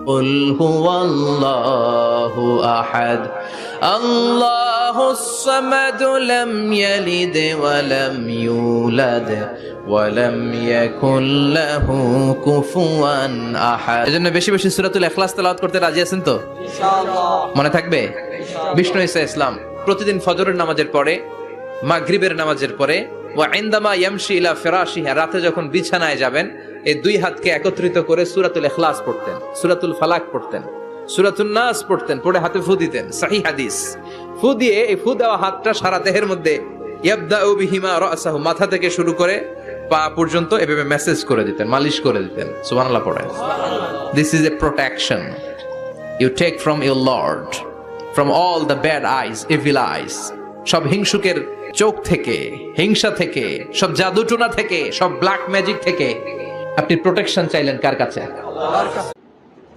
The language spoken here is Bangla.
قل هو الله أحد الله الصمد لم يلد ولم يولد ولم يكن له كفوا أحد। এজন্য বেশি বেশি সূরাতুল ইখলাস তেলাওয়াত করতে রাজি আছেন তো? ইনশাআল্লাহ। মনে থাকবে? বিষ্ণু ঈসা ইসলাম প্রতিদিন ফজরের নামাজের পরে, মাগরিবের নামাজের পরে, ওয়া ইনদামা ইয়ামশি ইলা ফিরাশিহি, রাতে যখন বিছানায় যাবেন, এই দুই হাতকে একত্রিত করে সূরাতুল ইখলাস পড়তেন, সূরাতুল ফালাক পড়তেন, সূরাতুন নাস পড়তেন, পড়ে হাতে ফু দিতেন। সহিহ হাদিস। ফু দিয়ে এই ফু দেওয়া হাতটা সারা দেহের মধ্যে ইয়াবদাউ বিহিমা রাসাহু, মাথা থেকে শুরু করে পা পর্যন্ত এভাবে মেসেজ করে দিতেন, মালিশ করে দিতেন। সুবহানাল্লাহ পড়েন। This is a protection you take from your lord, from all the bad eyes, evil eyes, সব হিংসুকের চোখ থেকে, হিংসা থেকে, সব জাদুটোনা থেকে, সব ব্ল্যাক ম্যাজিক থেকে আপনি প্রোটেকশন চাইলেন কার কাছে? আল্লাহর কাছে।